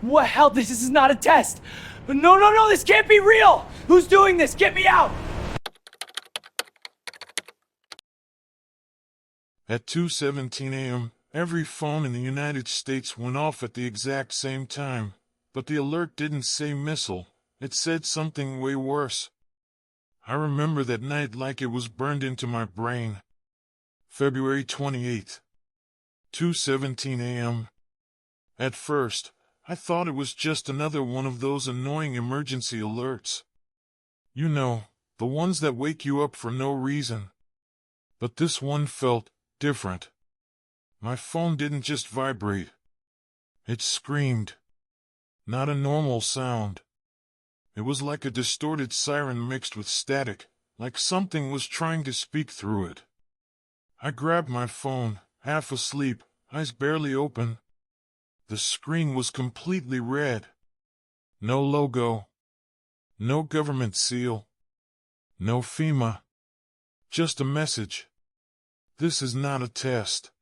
What hell? This is not a test! No, this can't be real! Who's doing this? Get me out! At 2:17 a.m., every phone in the United States went off at the exact same time, but the alert didn't say missile, it said something way worse. I remember that night like it was burned into my brain. February 28th, 2:17 a.m. At first, I thought it was just another one of those annoying emergency alerts. You know, the ones that wake you up for no reason. But this one felt different. My phone didn't just vibrate. It screamed. Not a normal sound. It was like a distorted siren mixed with static, like something was trying to speak through it. I grabbed my phone, half asleep, eyes barely open. The screen was completely red. No logo. No government seal. No FEMA. Just a message. This is not a test.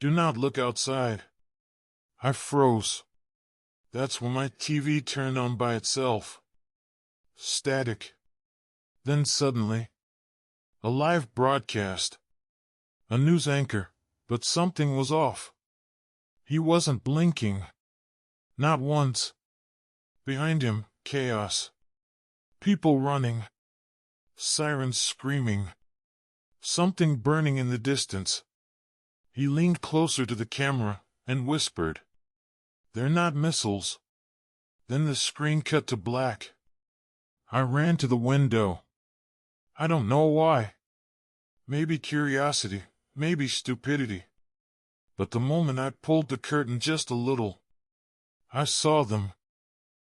Do not look outside. I froze. That's when my TV turned on by itself. Static. Then suddenly, a live broadcast. A news anchor, but something was off. He wasn't blinking. Not once. Behind him, chaos. People running. Sirens screaming. Something burning in the distance. He leaned closer to the camera and whispered, "They're not missiles." Then the screen cut to black. I ran to the window. I don't know why. Maybe curiosity, maybe stupidity. But the moment I pulled the curtain just a little, I saw them.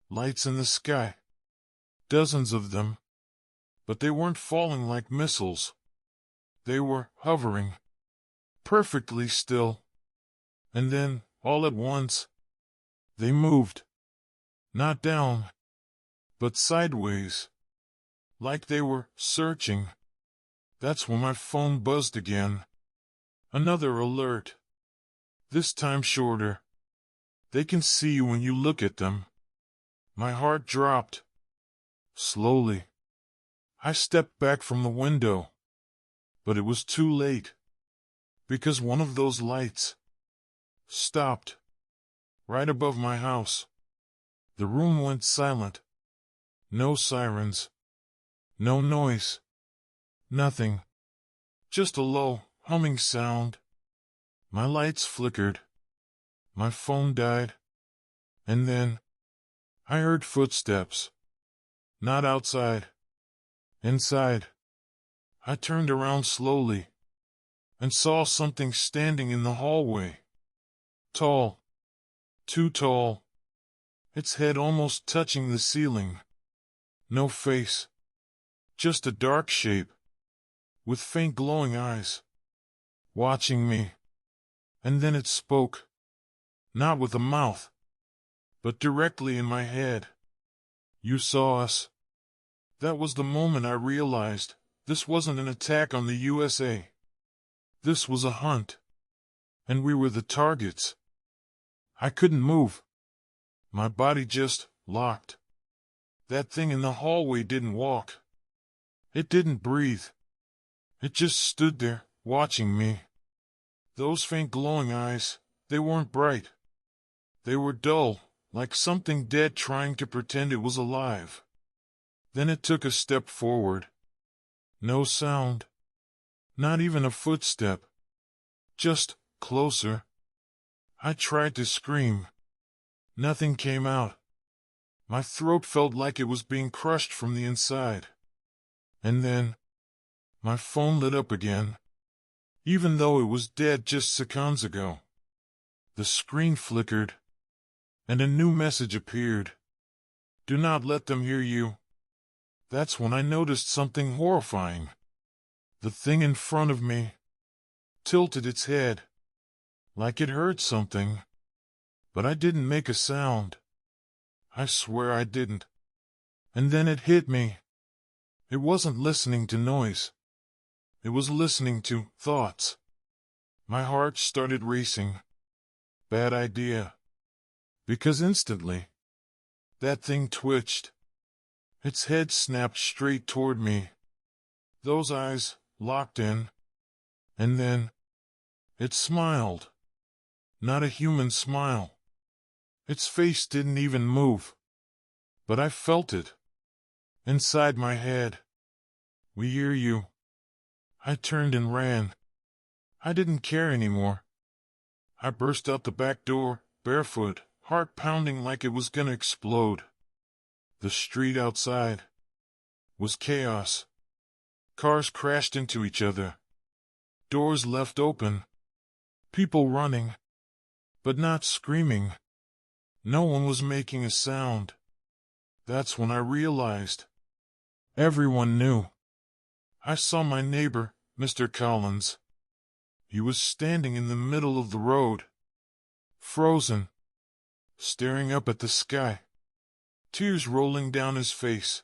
Lights in the sky. Dozens of them. But they weren't falling like missiles. They were hovering. Perfectly still. And then, all at once, they moved. Not down, but sideways. Like they were searching. That's when my phone buzzed again. Another alert. This time shorter. They can see you when you look at them. My heart dropped. Slowly. I stepped back from the window. But it was too late. Because one of those lights stopped. Right above my house. The room went silent. No sirens. No noise. Nothing. Just a low, humming sound. My lights flickered. My phone died. And then, I heard footsteps. Not outside. Inside. I turned around slowly. And saw something standing in the hallway. Tall. Too tall. Its head almost touching the ceiling. No face. Just a dark shape. With faint glowing eyes. Watching me. And then it spoke. Not with a mouth. But directly in my head. "You saw us." That was the moment I realized this wasn't an attack on the USA. This was a hunt. And we were the targets. I couldn't move. My body just locked. That thing in the hallway didn't walk. It didn't breathe. It just stood there, watching me. Those faint glowing eyes, they weren't bright. They were dull, like something dead trying to pretend it was alive. Then it took a step forward. No sound. Not even a footstep. Just closer. I tried to scream. Nothing came out. My throat felt like it was being crushed from the inside. And then, my phone lit up again. Even though it was dead just seconds ago. The screen flickered. And a new message appeared. "Do not let them hear you." That's when I noticed something horrifying. The thing in front of me tilted its head. Like it heard something. But I didn't make a sound. I swear I didn't. And then it hit me. It wasn't listening to noise. It was listening to thoughts. My heart started racing. Bad idea. Because instantly, that thing twitched. Its head snapped straight toward me. Those eyes locked in. And then, it smiled. Not a human smile. Its face didn't even move. But I felt it. Inside my head. "We hear you." I turned and ran. I didn't care anymore. I burst out the back door, barefoot, heart pounding like it was gonna explode. The street outside was chaos. Cars crashed into each other. Doors left open. People running. But not screaming. No one was making a sound. That's when I realized. Everyone knew. I saw my neighbor, Mr. Collins. He was standing in the middle of the road. Frozen. Staring up at the sky. Tears rolling down his face.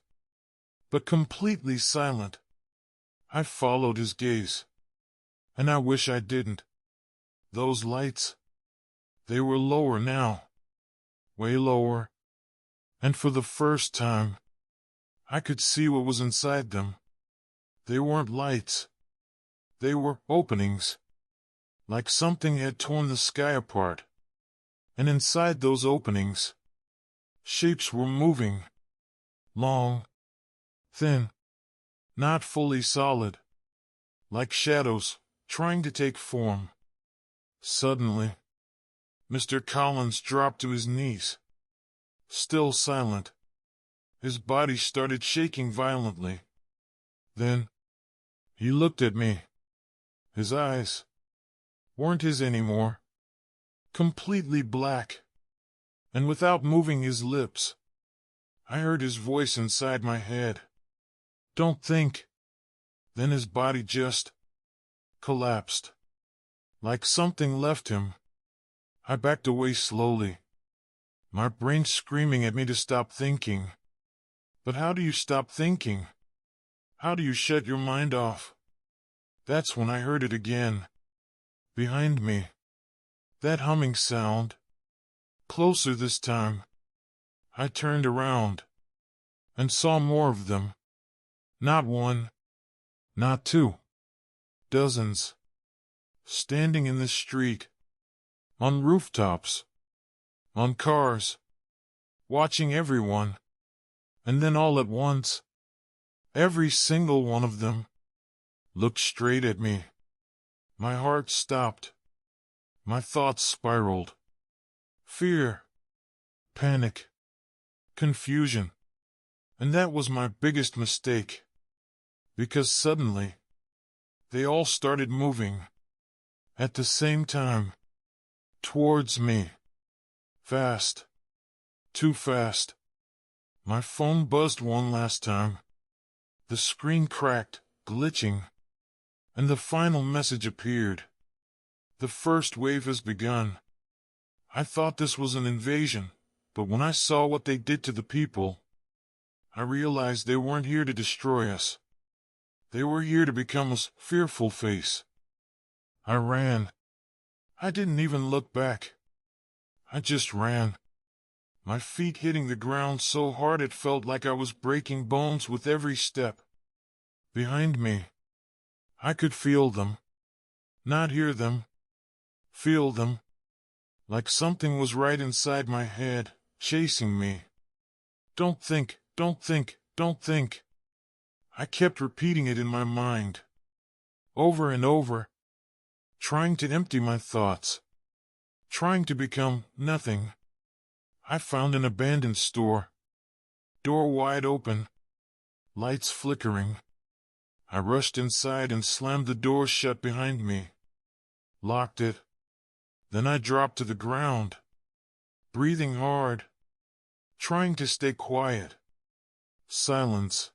But completely silent. I followed his gaze. And I wish I didn't. Those lights. They were lower now. Way lower. And for the first time, I could see what was inside them. They weren't lights. They were openings. Like something had torn the sky apart. And inside those openings, shapes were moving. Long. Thin. Not fully solid. Like shadows, trying to take form. Suddenly, Mr. Collins dropped to his knees. Still silent. His body started shaking violently. Then, he looked at me. His eyes weren't his anymore. Completely black. And without moving his lips, I heard his voice inside my head. "Don't think." Then his body just collapsed. Like something left him. I backed away slowly. My brain screaming at me to stop thinking. But how do you stop thinking? How do you shut your mind off? That's when I heard it again. Behind me. That humming sound. Closer this time. I turned around. And saw more of them. Not one. Not two. Dozens. Standing in the street. On rooftops. On cars. Watching everyone. And then all at once, every single one of them looked straight at me. My heart stopped. My thoughts spiraled. Fear. Panic. Confusion. And that was my biggest mistake. Because suddenly, they all started moving. At the same time. Towards me. Fast. Too fast. My phone buzzed one last time. The screen cracked, glitching. And the final message appeared. "The first wave has begun." I thought this was an invasion, but when I saw what they did to the people, I realized they weren't here to destroy us. They were here to become a fearful face. I ran. I didn't even look back. I just ran. My feet hitting the ground so hard it felt like I was breaking bones with every step. Behind me, I could feel them. Not hear them. Feel them. Like something was right inside my head, chasing me. "Don't think, don't think, don't think." I kept repeating it in my mind. Over and over. Trying to empty my thoughts. Trying to become nothing. I found an abandoned store. Door wide open. Lights flickering. I rushed inside and slammed the door shut behind me. Locked it. Then I dropped to the ground. Breathing hard. Trying to stay quiet. Silence.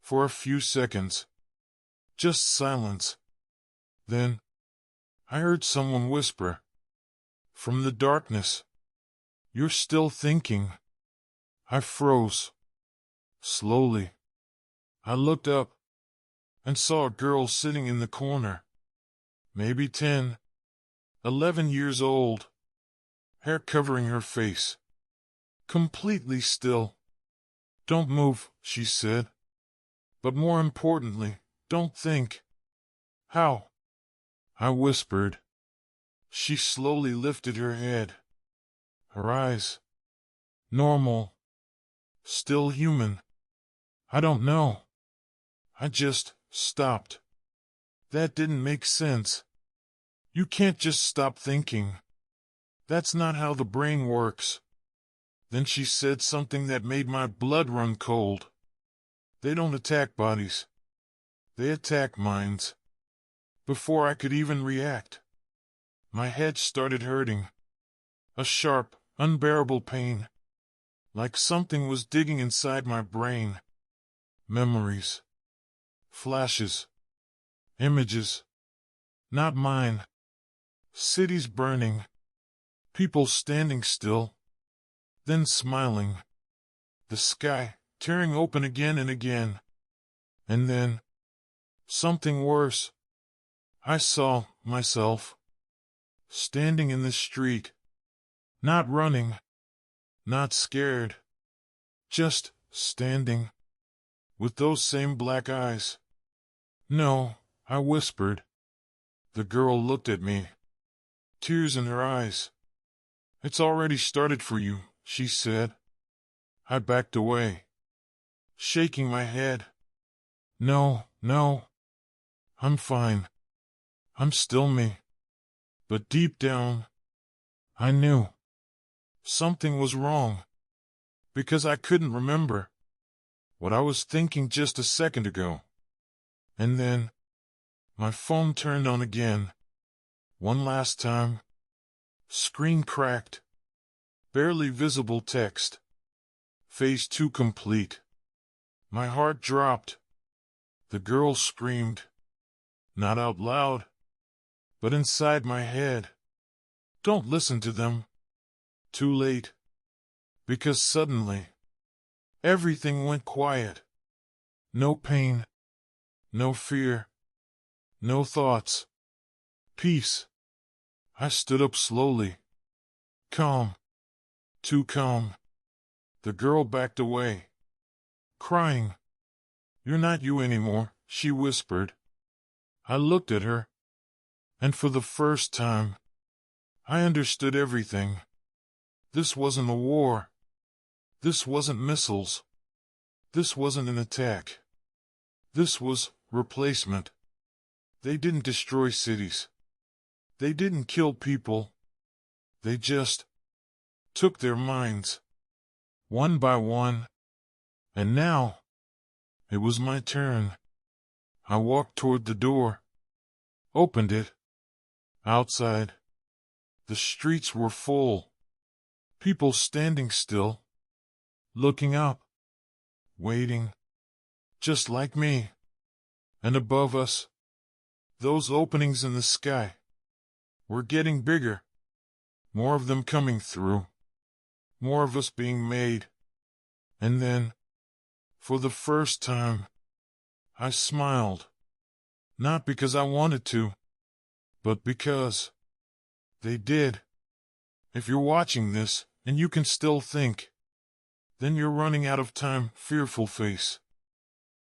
For a few seconds. Just silence. Then, I heard someone whisper. From the darkness. "You're still thinking." I froze. Slowly. I looked up. And saw a girl sitting in the corner. Maybe 10, 11 years old. hair covering her face. Completely still. "Don't move," she said. "But more importantly, don't think." "How?" I whispered. She slowly lifted her head. Her eyes. Normal. Still human. "I don't know. I just stopped." That didn't make sense. You can't just stop thinking. That's not how the brain works. Then she said something that made my blood run cold. "They don't attack bodies. They attack minds." Before I could even react, my head started hurting. A sharp, unbearable pain. Like something was digging inside my brain. Memories. Flashes. Images. Not mine. Cities burning. People standing still. Then smiling. The sky tearing open again and again. And then, something worse. I saw myself standing in the street. Not running. Not scared. Just standing. With those same black eyes. "No," I whispered. The girl looked at me. Tears in her eyes. "It's already started for you," she said. I backed away, shaking my head. "No, no. I'm fine. I'm still me." But deep down, I knew something was wrong, because I couldn't remember what I was thinking just a second ago. And then, my phone turned on again. One last time. Screen cracked. Barely visible text. Phase 2 complete. My heart dropped. The girl screamed. Not out loud, but inside my head. Don't listen to them. Too late. Because suddenly, everything went quiet. No pain. No fear. No thoughts. Peace. I stood up slowly. Calm. Too calm. The girl backed away. Crying. "You're not you anymore," she whispered. I looked at her. And for the first time, I understood everything. This wasn't a war. This wasn't missiles. This wasn't an attack. This was replacement. They didn't destroy cities. They didn't kill people. They just took their minds, one by one. And now, it was my turn. I walked toward the door, opened it. Outside, the streets were full. People standing still, looking up, waiting, just like me. And above us, those openings in the sky were getting bigger. More of them coming through. More of us being made. And then, for the first time, I smiled. Not because I wanted to, but because they did. If you're watching this, and you can still think, then you're running out of time, fearful face.